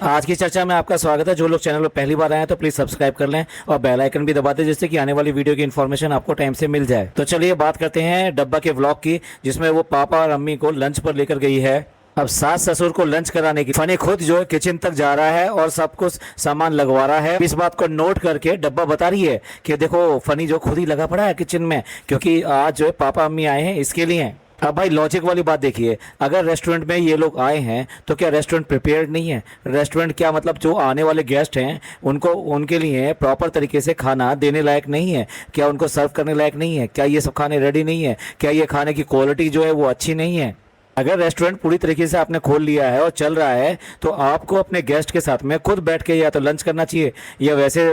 आज की चर्चा में आपका स्वागत है। जो लोग चैनल पर पहली बार आए हैं तो प्लीज सब्सक्राइब कर लें और बेल आइकन भी दबा दें, जिससे कि आने वाली वीडियो की इन्फॉर्मेशन आपको टाइम से मिल जाए। तो चलिए बात करते हैं डब्बा के व्लॉग की, जिसमें वो पापा और अम्मी को लंच पर लेकर गई है। अब सास ससुर को लंच कराने की फनी खुद जो है किचन तक जा रहा है और सब कुछ सामान लगवा रहा है। इस बात को नोट करके डब्बा बता रही है कि देखो फनी जो खुद ही लगा पड़ा है किचन में, क्योंकि आज जो है पापा अम्मी आए हैं इसके लिए। अब भाई लॉजिक वाली बात देखिए, अगर रेस्टोरेंट में ये लोग आए हैं तो क्या रेस्टोरेंट प्रिपेयर्ड नहीं है? रेस्टोरेंट क्या मतलब जो आने वाले गेस्ट हैं उनको उनके लिए प्रॉपर तरीके से खाना देने लायक नहीं है? क्या उनको सर्व करने लायक नहीं है? क्या ये सब खाने रेडी नहीं है? क्या ये खाने की क्वालिटी जो है वो अच्छी नहीं है? अगर रेस्टोरेंट पूरी तरीके से आपने खोल लिया है और चल रहा है तो आपको अपने गेस्ट के साथ में खुद बैठ के या तो लंच करना चाहिए या वैसे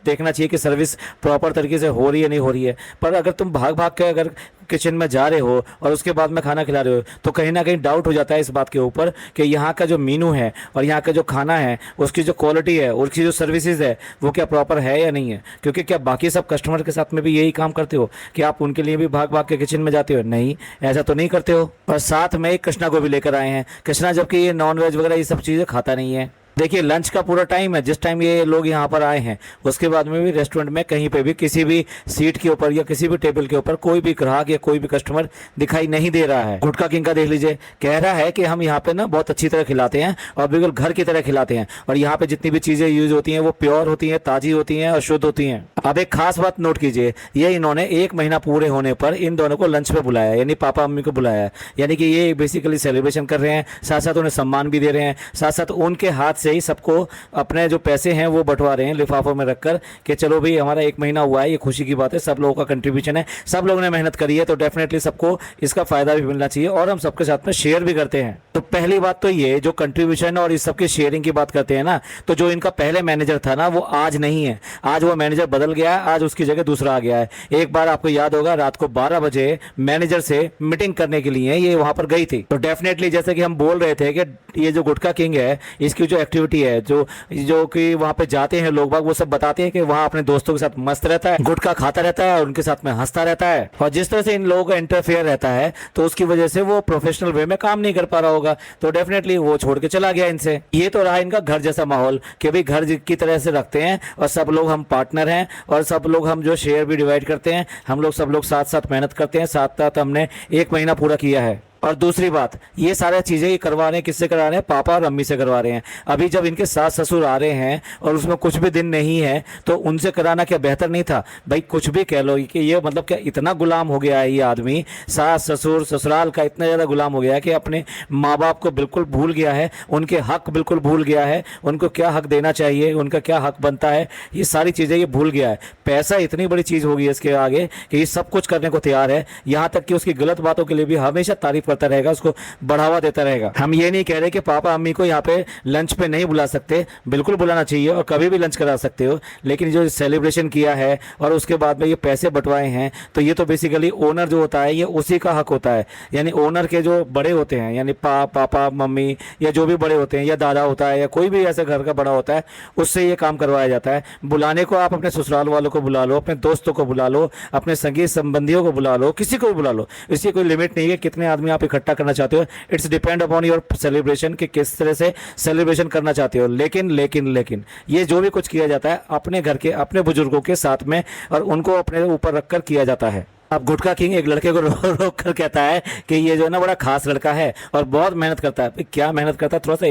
देखना चाहिए कि सर्विस प्रॉपर तरीके से हो रही है नहीं हो रही है। पर अगर तुम भाग भाग के अगर किचन में जा रहे हो और उसके बाद में खाना खिला रहे हो तो कहीं ना कहीं डाउट हो जाता है इस बात के ऊपर कि यहाँ का जो मीनू है और यहाँ का जो खाना है उसकी जो क्वालिटी है, उसकी जो सर्विसेज है वो क्या प्रॉपर है या नहीं है। क्योंकि क्या बाकी सब कस्टमर के साथ में भी यही काम करते हो कि आप उनके लिए भी भाग भाग के किचन में जाते हो? नहीं, ऐसा तो नहीं करते हो। और साथ में एक कृष्णा को भी लेकर आए हैं। कृष्णा जबकि ये नॉन वेज वगैरह ये सब चीज़ें खाता नहीं है। देखिए लंच का पूरा टाइम है, जिस टाइम ये लोग यहाँ पर आए हैं उसके बाद में भी रेस्टोरेंट में कहीं पे भी किसी भी सीट के ऊपर या किसी भी टेबल के ऊपर कोई भी ग्राहक या कोई भी कस्टमर दिखाई नहीं दे रहा है। गुटखा किंग का देख लीजिए, कह रहा है कि हम यहाँ पे ना बहुत अच्छी तरह खिलाते हैं और बिल्कुल घर की तरह खिलाते हैं और यहाँ पे जितनी भी चीजें यूज होती हैं वो प्योर होती हैं, ताजी होती हैं और शुद्ध होती हैं। अब एक खास बात नोट कीजिए, ये इन्होंने 1 महीना पूरे होने पर इन दोनों को लंच पे बुलाया, यानी पापा अम्मी को बुलाया। यानी कि ये बेसिकली सेलिब्रेशन कर रहे हैं, साथ साथ उन्हें सम्मान भी दे रहे हैं, साथ साथ उनके हाथ से ही सबको अपने जो पैसे हैं वो बंटवा रहे हैं लिफाफों में रखकर कि चलो भाई हमारा 1 महीना हुआ है, ये खुशी की बात है, सब लोगों का कंट्रीब्यूशन है, सब लोगों ने मेहनत करी है तो डेफिनेटली सबको इसका फायदा भी मिलना चाहिए और हम सबके साथ में शेयर भी करते हैं। तो पहली बात तो ये जो कंट्रीब्यूशन और इस सबकी शेयरिंग की बात करते हैं ना, तो जो इनका पहले मैनेजर था ना वो आज नहीं है, आज वो मैनेजर बदल गया है, आज उसकी जगह दूसरा आ गया है। एक बार आपको याद होगा रात को 12 बजे मैनेजर से मीटिंग करने के लिए ये वहां पर गई थी। तो डेफिनेटली जैसे कि हम बोल रहे थे कि ये जो गुटखा किंग है इसकी जो एक्टिविटी है जो कि वहां पे जाते हैं लोग बाग वो सब बताते हैं कि वहां अपने दोस्तों के साथ मस्त रहता है, गुटखा खाता रहता है और उनके साथ में हंसता रहता है। और जिस तरह से इन लोगों का इंटरफेयर रहता है तो उसकी वजह से वो प्रोफेशनल वे में काम नहीं कर पा रहा होगा, तो डेफिनेटली वो छोड़ के चला गया इनसे। ये तो रहा इनका घर जैसा माहौल कि भाई घर की तरह से रखते हैं और सब लोग हम पार्टनर हैं और सब लोग हम जो शेयर भी डिवाइड करते हैं, हम लोग सब लोग साथ साथ मेहनत करते हैं, साथ साथ हमने 1 महीना पूरा किया है। और दूसरी बात, ये सारी चीजें ये करवा रहे हैं, किससे करवा रहे हैं? पापा और अम्मी से करवा रहे हैं। अभी जब इनके सास ससुर आ रहे हैं और उसमें कुछ भी दिन नहीं है तो उनसे कराना क्या बेहतर नहीं था? भाई कुछ भी कह लो कि ये मतलब क्या इतना गुलाम हो गया है ये आदमी, सास ससुर ससुराल का इतना ज्यादा गुलाम हो गया है कि अपने माँ बाप को बिल्कुल भूल गया है, उनके हक बिल्कुल भूल गया है, उनको क्या हक देना चाहिए, उनका क्या हक बनता है, ये सारी चीजें ये भूल गया है। पैसा इतनी बड़ी चीज होगी इसके आगे कि ये सब कुछ करने को तैयार है, यहाँ तक कि उसकी गलत बातों के लिए भी हमेशा तारीफ करता रहेगा, उसको बढ़ावा देता रहेगा। हम ये नहीं कह रहे कि पापा अम्मी को यहाँ पे लंच पे नहीं बुला सकते, बिल्कुल बुलाना चाहिए और कभी भी लंच करा सकते हो, लेकिन जो सेलिब्रेशन किया है और उसके बाद में ये पैसे बंटवाए हैं तो ये तो बेसिकली ओनर जो होता है ये उसी का हक होता है। यानी ओनर के जो बड़े होते हैं, यानी पापा मम्मी या जो भी बड़े होते हैं या दादा होता है या कोई भी ऐसे घर का बड़ा होता है, उससे ये काम करवाया जाता है। बुलाने को आप अपने ससुराल वालों को बुला लो, अपने दोस्तों को बुला लो, अपने संगीत संबंधियों को बुला लो, किसी को भी बुला लो, इसकी कोई लिमिट नहीं है कितने आदमी आप इकट्ठा करना चाहते हो। It's depend upon your celebration कि किस तरह से सेलिब्रेशन करना चाहते हो। लेकिन ये जो भी कुछ किया जाता है अपने घर के अपने बुजुर्गों के साथ में और उनको अपने ऊपर रखकर किया जाता है। अब गुटखा किंग एक लड़के को रोक कर कहता है कि ये जो है ना बड़ा खास लड़का है और बहुत मेहनत करता है। क्या मेहनत करता है? थोड़ा सा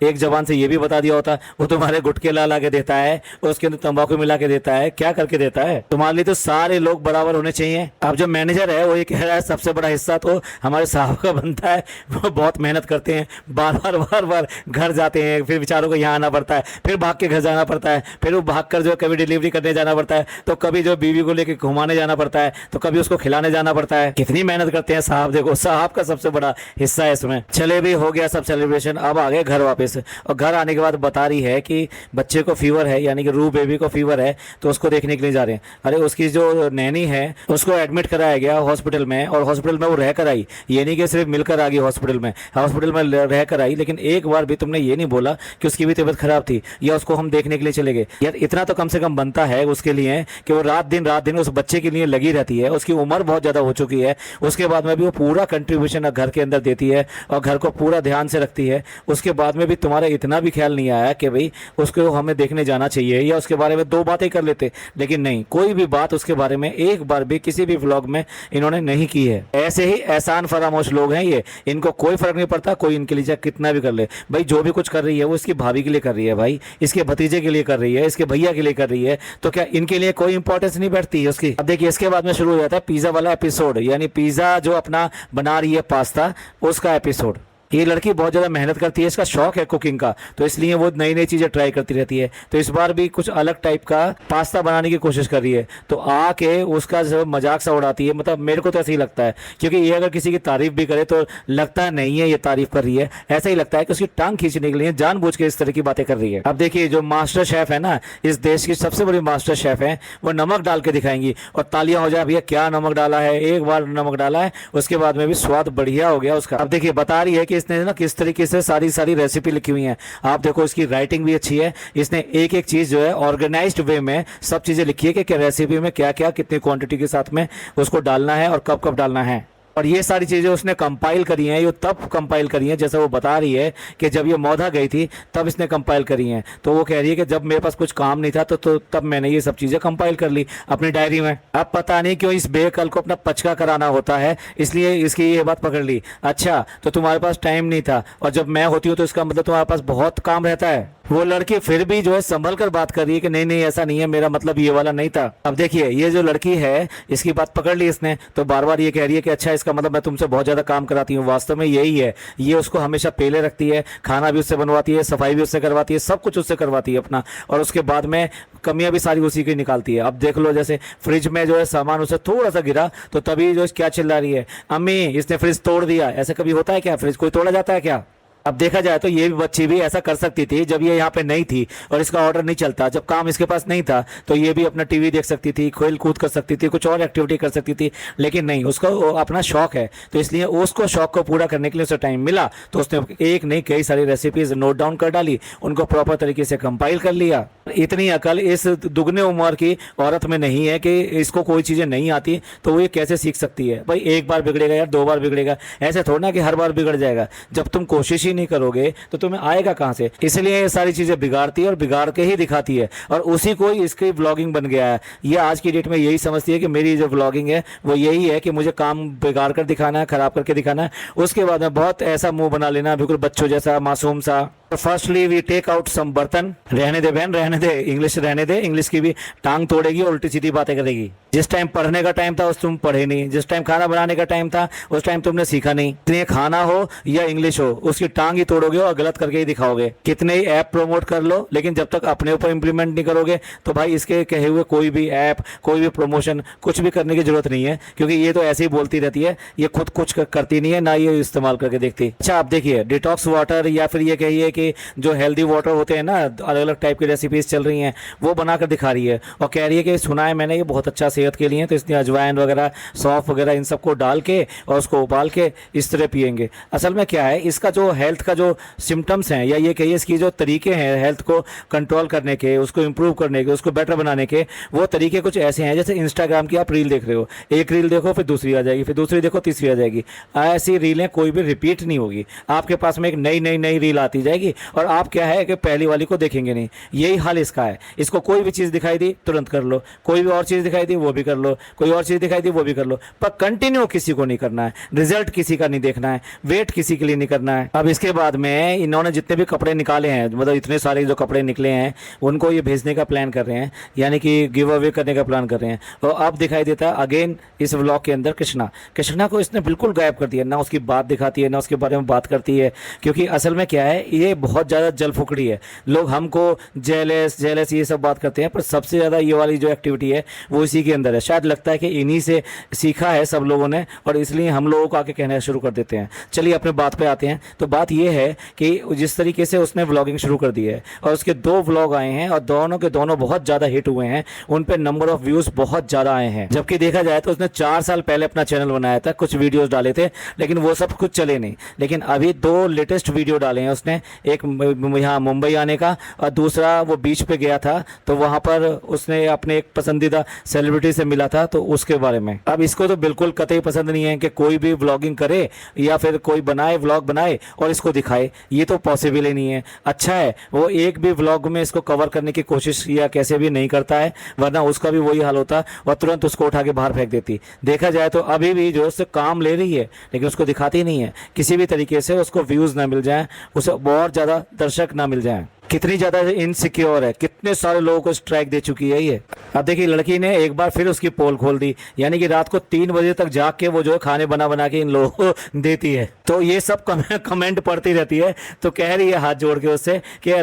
एक जबान से ये भी बता दिया होता, वो तुम्हारे गुटके ला के देता है, उसके अंदर तंबाकू मिला के देता है, क्या करके देता है? तुम्हारे लिए तो सारे लोग बराबर होने चाहिए। अब जो मैनेजर है वो ये कह रहा है सबसे बड़ा हिस्सा तो हमारे साहब का बनता है, वो बहुत मेहनत करते हैं, बार बार घर जाते हैं, फिर बेचारों को यहाँ आना पड़ता है, फिर भाग के घर जाना पड़ता है, फिर वो भाग कर जो कभी डिलीवरी करने जाना पड़ता है, तो कभी जो बीवी को लेकर घुमाने जाना पड़ता है, तो कभी उसको खिलाने जाना पड़ता है। कितनी मेहनत करते हैं साहब, देखो साहब का सबसे बड़ा हिस्सा है इसमें। चले भी हो गया सब सेलिब्रेशन, अब आ गए घर वापस और घर आने के बाद बता रही है कि बच्चे को फीवर है, यानी कि रू बेबी को फीवर है, तो उसको देखने के लिए जा रहे हैं। अरे उसकी जो नैनी है उसको एडमिट कराया गया हॉस्पिटल में और हॉस्पिटल में वो रह कर आई, ये नहीं कि सिर्फ मिलकर आ गई हॉस्पिटल में रह कर आई, लेकिन एक बार भी तुमने ये नहीं बोला कि उसकी भी तबीयत खराब थी या उसको हम देखने के लिए चले गए। यार इतना तो कम से कम बनता है उसके लिए कि वो रात दिन उस बच्चे के लिए लगी रहती है, उसकी उम्र बहुत ज़्यादा हो चुकी है, उसके बाद में भी वो पूरा कंट्रीब्यूशन घर के अंदर देती है और घर को पूरा ध्यान से रखती है। उसके बाद में भी तुम्हारा इतना भी ख्याल नहीं आया कि भाई उसको हमें देखने जाना चाहिए या उसके बारे में दो बातें कर लेते, लेकिन नहीं, कोई भी बात उसके बारे में एक बार भी किसी भी व्लॉग में इन्होंने नहीं की है। ऐसे ही एहसान फरामोश लोग हैं ये, इनको कोई फर्क नहीं पड़ता, कोई इनके लिए कितना भी कर ले। भाई जो भी कुछ कर रही है वो इसकी भाभी के लिए कर रही है, भाई इसके भतीजे के लिए कर रही है, इसके भैया के लिए कर रही है, तो क्या इनके लिए कोई इंपॉर्टेंस नहीं बैठती है उसकी। अब देखिए इसके बाद में शुरू हो जाता है पिज्जा वाला एपिसोड, यानी पिज्जा जो अपना बना रही है पास्ता, उसका एपिसोड। ये लड़की बहुत ज़्यादा मेहनत करती है, इसका शौक है कुकिंग का, तो इसलिए वो नई नई चीज़ें ट्राई करती रहती है। तो इस बार भी कुछ अलग टाइप का पास्ता बनाने की कोशिश कर रही है, तो आके उसका जो मजाक सा उड़ाती है। मतलब मेरे को तो ऐसा ही लगता है, क्योंकि ये अगर किसी की तारीफ भी करे तो लगता नहीं है ये तारीफ कर रही है, ऐसा ही लगता है कि उसकी टांग खींचने के लिए जानबूझ के इस तरह की बातें कर रही है। अब देखिए जो मास्टर शेफ है ना, इस देश की सबसे बड़ी मास्टर शेफ है, वो नमक डाल के दिखाएंगी और तालियां हो जाए, भैया क्या नमक डाला है, एक बार नमक डाला है, उसके बाद में भी स्वाद बढ़िया हो गया उसका। अब देखिए बता रही है कि इसने ना किस तरीके से सारी रेसिपी लिखी हुई है। आप देखो इसकी राइटिंग भी अच्छी है, इसने एक एक चीज जो है ऑर्गेनाइज्ड वे में सब चीजें लिखी है कि क्या रेसिपी में क्या क्या कितनी क्वांटिटी के साथ में उसको डालना है और कब कब डालना है। और ये सारी चीज़ें उसने कंपाइल करी हैं, ये तब कंपाइल करी हैं, जैसा वो बता रही है कि जब ये मौधा गई थी तब इसने कंपाइल करी हैं। तो वो कह रही है कि जब मेरे पास कुछ काम नहीं था तो तब मैंने ये सब चीज़ें कंपाइल कर ली अपनी डायरी में। अब पता नहीं क्यों इस बेअक्ल को अपना पचका कराना होता है, इसलिए इसकी ये बात पकड़ ली। अच्छा तो तुम्हारे पास टाइम नहीं था, और जब मैं होती हूँ तो इसका मतलब तुम्हारे पास बहुत काम रहता है। वो लड़की फिर भी जो है संभल कर बात कर रही है कि नहीं नहीं ऐसा नहीं है, मेरा मतलब ये वाला नहीं था। अब देखिए ये जो लड़की है इसकी बात पकड़ ली इसने, तो बार बार ये कह रही है कि अच्छा इसका मतलब मैं तुमसे बहुत ज़्यादा काम कराती हूँ। वास्तव में यही है, ये उसको हमेशा पेले रखती है, खाना भी उससे बनवाती है, सफाई भी उससे करवाती है, सब कुछ उससे करवाती है अपना, और उसके बाद में कमियां भी सारी उसी की निकालती है। अब देख लो जैसे फ्रिज में जो है सामान उसे थोड़ा सा गिरा तो तभी जो क्या चिल्ला रही है, अम्मी इसने फ्रिज तोड़ दिया। ऐसा कभी होता है क्या? फ्रिज कोई तोड़ा जाता है क्या? अब देखा जाए तो ये भी बच्ची भी ऐसा कर सकती थी जब ये यहाँ पे नहीं थी और इसका ऑर्डर नहीं चलता, जब काम इसके पास नहीं था, तो ये भी अपना टीवी देख सकती थी, खेल कूद कर सकती थी, कुछ और एक्टिविटी कर सकती थी, लेकिन नहीं, उसका अपना शौक है, तो इसलिए उसको शौक को पूरा करने के लिए उसे टाइम मिला तो उसने एक नहीं कई सारी रेसिपीज नोट डाउन कर डाली, उनको प्रॉपर तरीके से कंपाइल कर लिया। इतनी अकल इस दुगने उम्र की औरत में नहीं है कि इसको कोई चीज़ें नहीं आती तो वो ये कैसे सीख सकती है। भाई एक बार बिगड़ेगा यार, दो बार बिगड़ेगा, ऐसे थोड़ा ना कि हर बार बिगड़ जाएगा। जब तुम कोशिश ही नहीं करोगे तो तुम्हें आएगा कहां से? इसलिए ये सारी चीजें बिगाड़ती है और बिगाड़ के ही दिखाती है, और उसी को ही इसकी व्लॉगिंग बन गया है। ये आज की डेट में यही समझती है कि मेरी जो व्लॉगिंग है वो यही है कि मुझे काम बिगाड़ कर दिखाना है, खराब करके दिखाना है, उसके बाद में बहुत ऐसा मुंह बना लेना बिल्कुल बच्चों जैसा, मासूम सा। Firstly we take out some बर्तन। रहने दे बहन, रहने दे, इंग्लिश रहने दे, इंग्लिश की भी टांग तोड़ेगी और उल्टी सीधी बातें करेगी। जिस टाइम पढ़ने का टाइम था उस तुम पढ़े नहीं, जिस टाइम खाना बनाने का टाइम था उस टाइम तुमने सीखा नहीं। इतने खाना हो या इंग्लिश हो उसकी टांग ही तोड़ोगे और गलत करके ही दिखाओगे। कितने ही ऐप प्रमोट कर लो, लेकिन जब तक अपने ऊपर इंप्लीमेंट नहीं करोगे तो भाई इसके कहे हुए कोई भी ऐप, कोई भी प्रमोशन, कुछ भी करने की जरूरत नहीं है, क्योंकि ये तो ऐसे ही बोलती रहती है, ये खुद कुछ करती नहीं है, ना ये इस्तेमाल करके देखती। अच्छा आप देखिए डिटॉक्स वाटर, या फिर ये कहिए कि जो हेल्दी वाटर होते हैं ना, अलग अलग टाइप की रेसिपीज चल रही हैं, वो बनाकर दिखा रही है और कह रही है कि सुना है मैंने ये बहुत अच्छा सेहत के लिए, तो इसने अजवाइन वगैरह, सौंफ वगैरह इन सबको डाल के और उसको उबाल के इस तरह पियेंगे। असल में क्या है, इसका जो हेल्थ का जो सिम्टम्स हैं, या ये कहिए इसकी जो तरीके हैं हेल्थ को कंट्रोल करने के, उसको इम्प्रूव करने के, उसको बेटर बनाने के, वो तरीके कुछ ऐसे हैं जैसे इंस्टाग्राम की आप रील देख रहे हो, एक रील देखो फिर दूसरी आ जाएगी, फिर दूसरी देखो तीसरी आ जाएगी। ऐसी रीलें कोई भी रिपीट नहीं होगी, आपके पास में एक नई नई नई रील आती जाएगी और आप क्या है कि पहली वाली को देखेंगे नहीं। यही हाल इसका है, इसको कोई भी चीज़ दिखाई दी तुरंत कर लो, कोई भी और चीज़ दिखाई दी वो भी कर लो, कोई और चीज़ दिखाई दी वो भी कर लो, पर कंटिन्यू किसी को नहीं करना है, रिजल्ट किसी का नहीं देखना है, वेट किसी के लिए नहीं करना है। अब इसके बाद में इन्होंने जितने भी कपड़े निकाले हैं, मतलब इतने सारे जो कपड़े निकले हैं उनको ये भेजने का प्लान कर रहे हैं, यानी कि गिव अवे करने का प्लान कर रहे हैं। और अब दिखाई देता है अगेन इस व्लॉग के अंदर कृष्णा को इसने बिल्कुल गायब कर दिया, ना उसकी बात दिखाती है ना उसके बारे में बात करती है, क्योंकि असल में क्या है ये बहुत ज़्यादा जल फुकड़ी है। लोग हमको जेलस जेलस ये सब बात करते हैं, पर सबसे ज़्यादा ये वाली जो एक्टिविटी है वो इसी के अंदर है। शायद लगता है कि इन्हीं से सीखा है सब लोगों ने, और इसलिए हम लोगों को आके कहना शुरू कर देते हैं। चलिए अपने बात पे आते हैं। तो बात ये है कि जिस तरीके से उसने व्लॉगिंग शुरू कर दी है और उसके 2 व्लॉग आए हैं और दोनों के दोनों बहुत ज़्यादा हिट हुए हैं, उन पे नंबर ऑफ व्यूज़ बहुत ज़्यादा आए हैं। जबकि देखा जाए तो उसने 4 साल पहले अपना चैनल बनाया था, कुछ वीडियोज़ डाले थे, लेकिन वो सब कुछ चले नहीं। लेकिन अभी 2 लेटेस्ट वीडियो डाले हैं उसने, एक यहाँ मुंबई आने का, और दूसरा वो बीच पे गया था तो वहाँ पर उसने अपने एक पसंदीदा सेलिब्रिटी से मिला था, तो उसके बारे में। अब इसको तो बिल्कुल कतई पसंद नहीं है कि कोई भी व्लॉगिंग करे या फिर कोई बनाए व्लॉग बनाए और इसको दिखाए, ये तो पॉसिबल ही नहीं है। अच्छा है वो एक भी व्लॉग में इसको कवर करने की कोशिश या कैसे भी नहीं करता है, वरना उसका भी वही हाल होता और तुरंत उसको उठा के बाहर फेंक देती। देखा जाए तो अभी भी जो उससे काम ले रही है लेकिन उसको दिखाती नहीं है, किसी भी तरीके से उसको व्यूज ना मिल जाए, उसे बहुत ज़्यादा दर्शक ना मिल जाए। कितनी ज्यादा इनसिक्योर है, कितने सारे लोगों को स्ट्राइक दे चुकी है ये। अब देखिए लड़की ने एक बार फिर उसकी पोल खोल दी, यानी कि रात को 3 बजे तक जाग के वो जो है खाने बना बना के इन लोगों को देती है। तो ये सब कमेंट पढ़ती रहती है, तो कह रही है हाथ जोड़ के उससे कि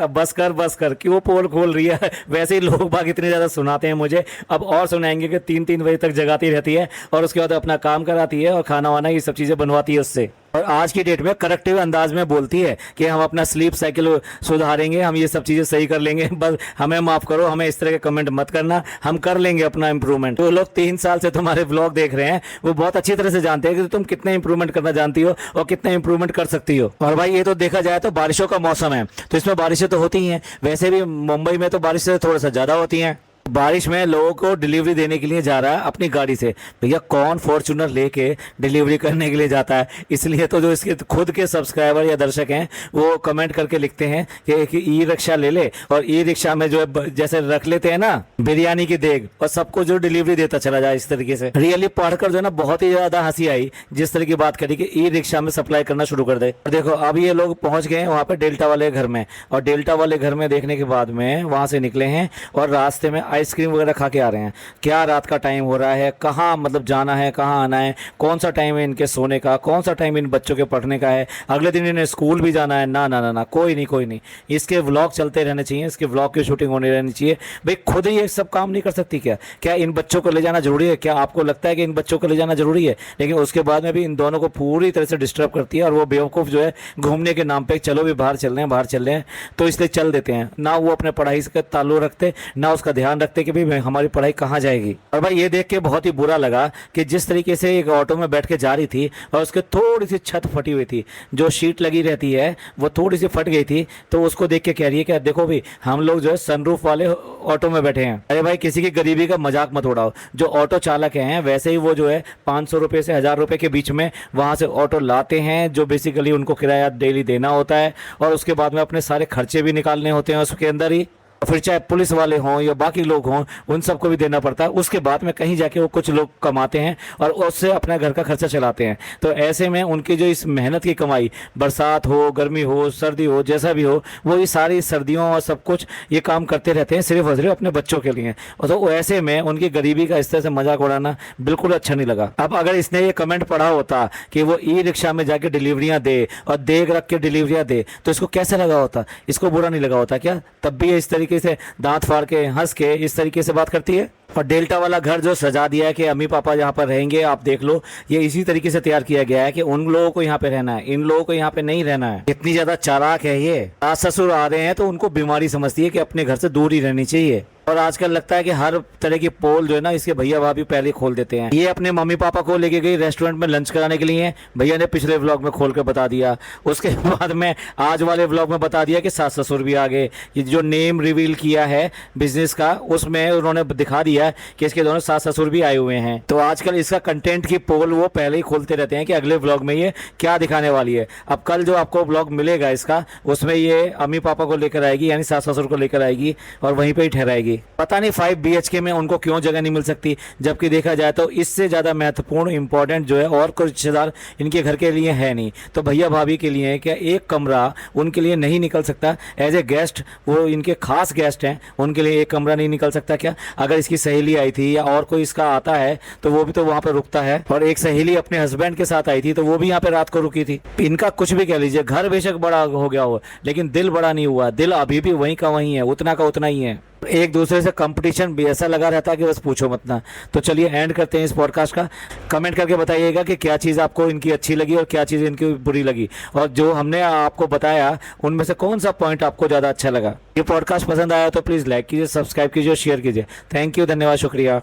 बस कर क्यों पोल खोल रही है। वैसे ही लोग बाग इतने ज्यादा सुनाते हैं मुझे, अब और सुनाएंगे कि 3-3 बजे तक जगाती रहती है और उसके बाद अपना काम कराती है और खाना वाना ये सब चीजें बनवाती है उससे। और आज की डेट में करेक्टिव अंदाज में बोलती है कि हम अपना स्लीप साइकिल सुधारेंगे, हम ये सब चीज़ें सही कर लेंगे, बस हमें माफ़ करो, हमें इस तरह के कमेंट मत करना, हम कर लेंगे अपना इंप्रूवमेंट। तो लोग 3 साल से तुम्हारे व्लॉग देख रहे हैं, वो बहुत अच्छी तरह से जानते हैं कि तुम कितने इंप्रूवमेंट करना जानती हो और कितना इंप्रूवमेंट कर सकती हो। और भाई ये तो देखा जाए तो बारिशों का मौसम है, तो इसमें बारिशें तो होती ही हैं, वैसे भी मुंबई में तो बारिशें थोड़ा सा ज़्यादा होती हैं। बारिश में लोगों को डिलीवरी देने के लिए जा रहा है अपनी गाड़ी से। भैया कौन फॉर्च्यूनर लेके डिलीवरी करने के लिए जाता है? इसलिए तो जो इसके खुद के सब्सक्राइबर या दर्शक हैं वो कमेंट करके लिखते हैं कि ई रिक्शा ले ले, और ई रिक्शा में जो है जैसे रख लेते हैं ना बिरयानी की देग, और सबको जो डिलीवरी देता चला जाए इस तरीके से। रियली पढ़कर जो है ना बहुत ही ज्यादा हंसी आई जिस तरह की बात करी कि ई रिक्शा में सप्लाई करना शुरू कर दे। और देखो अब ये लोग पहुंच गए वहाँ पे डेल्टा वाले घर में, और डेल्टा वाले घर में देखने के बाद में वहां से निकले हैं और रास्ते में आइसक्रीम वगैरह खा के आ रहे हैं। क्या रात का टाइम हो रहा है, कहाँ मतलब जाना है, कहाँ आना है, कौन सा टाइम है इनके सोने का, कौन सा टाइम इन बच्चों के पढ़ने का है, अगले दिन इन्हें स्कूल भी जाना है। ना ना ना ना, कोई नहीं, इसके व्लॉग चलते रहने चाहिए, इसके व्लॉग की शूटिंग होनी रहनी चाहिए। भाई खुद ही ये सब काम नहीं कर सकती क्या इन बच्चों को ले जाना जरूरी है? क्या आपको लगता है कि इन बच्चों को ले जाना जरूरी है? लेकिन उसके बाद में भी इन दोनों को पूरी तरह से डिस्टर्ब करती है, और वो बेवकूफ़ जो है घूमने के नाम पे चलो भी बाहर चल रहे हैं तो इसलिए चल देते हैं। ना वो अपने पढ़ाई से ताल्लुक रखते, ना उसका ध्यान रखते कि भाई हमारी पढ़ाई कहाँ जाएगी। और भाई ये देख के बहुत ही बुरा लगा कि जिस तरीके से एक ऑटो में बैठ के जा रही थी और उसके थोड़ी सी छत फटी हुई थी, जो शीट लगी रहती है वो थोड़ी सी फट गई थी, तो उसको देख के कह रही है कि देखो भाई हम लोग जो है सनरूफ वाले ऑटो में बैठे हैं। अरे भाई किसी की गरीबी का मजाक मत उड़ाओ। जो ऑटो चालक हैं वैसे ही वो जो है 500 रुपये से 1000 रुपये के बीच में वहाँ से ऑटो लाते हैं, जो बेसिकली उनको किराया डेली देना होता है, और उसके बाद में अपने सारे खर्चे भी निकालने होते हैं उसके अंदर ही। फिर चाहे पुलिस वाले हों या बाकी लोग हों उन सबको भी देना पड़ता है। उसके बाद में कहीं जाके वो कुछ लोग कमाते हैं और उससे अपना घर का खर्चा चलाते हैं। तो ऐसे में उनकी जो इस मेहनत की कमाई, बरसात हो, गर्मी हो, सर्दी हो, जैसा भी हो, वो ये सारी सर्दियों और सब कुछ ये काम करते रहते हैं सिर्फ और सिर्फ अपने बच्चों के लिए। और तो ऐसे में उनकी गरीबी का इस तरह से मजाक उड़ाना बिल्कुल अच्छा नहीं लगा। अब अगर इसने ये कमेंट पढ़ा होता कि वो ई रिक्शा में जाके डिलीवरियाँ दे और देख रख के डिलीवरियाँ दे, तो इसको कैसा लगा होता? इसको बुरा नहीं लगा होता क्या? तब भी इस तरीके से दांत फाड़ के हंस के इस तरीके से बात करती है। और डेल्टा वाला घर जो सजा दिया है कि अम्मी पापा यहाँ पर रहेंगे, आप देख लो, ये इसी तरीके से तैयार किया गया है कि उन लोगों को यहाँ पे रहना है, इन लोगों को यहाँ पे नहीं रहना है। इतनी ज्यादा चालाक है ये। सास ससुर आ रहे हैं तो उनको बीमारी समझती है कि अपने घर से दूर ही रहनी चाहिए। और आजकल लगता है कि हर तरह की पोल जो है ना इसके भैया भाभी पहले खोल देते हैं। ये अपने मम्मी पापा को लेके गई रेस्टोरेंट में लंच कराने के लिए, भैया ने पिछले व्लॉग में खोल कर बता दिया। उसके बाद में आज वाले व्लॉग में बता दिया कि सास ससुर भी आ गए। ये जो नेम रिवील किया है बिजनेस का उसमें उन्होंने दिखा दिया कि इसके दोनों सास ससुर भी आए हुए हैं। तो आजकल इसका कंटेंट की पोल वो पहले ही खोलते रहते हैं कि अगले व्लॉग में ये क्या दिखाने वाली है। अब कल जो आपको व्लॉग मिलेगा इसका, उसमें ये अम्मी पापा को लेकर आएगी, यानी सास ससुर को लेकर आएगी और वहीं पर ही ठहराएगी। पता नहीं 5 BHK में उनको क्यों जगह नहीं मिल सकती, जबकि देखा जाए तो इससे ज़्यादा महत्वपूर्ण इंपॉर्टेंट जो है और कोई रिश्तेदार इनके घर के लिए है नहीं। तो भैया भाभी के लिए क्या एक कमरा उनके लिए नहीं निकल सकता? एज ए गेस्ट, वो इनके खास गेस्ट हैं, उनके लिए एक कमरा नहीं निकल सकता क्या? अगर इसकी सहेली आई थी या और कोई इसका आता है तो वो भी तो वहाँ पर रुकता है। और एक सहेली अपने हस्बैंड के साथ आई थी तो वो भी यहाँ पे रात को रुकी थी। इनका कुछ भी कह लीजिए, घर बेशक बड़ा हो गया हो लेकिन दिल बड़ा नहीं हुआ। दिल अभी भी वहीं का वहीं है, उतना का उतना ही है। एक दूसरे से कंपटीशन भी ऐसा लगा रहता है कि बस पूछो मत ना। तो चलिए एंड करते हैं इस पॉडकास्ट का। कमेंट करके बताइएगा कि क्या चीज़ आपको इनकी अच्छी लगी और क्या चीज़ इनकी बुरी लगी, और जो हमने आपको बताया उनमें से कौन सा पॉइंट आपको ज़्यादा अच्छा लगा। ये पॉडकास्ट पसंद आया तो प्लीज़ लाइक कीजिए, सब्सक्राइब कीजिए और शेयर कीजिए। थैंक यू, धन्यवाद, शुक्रिया।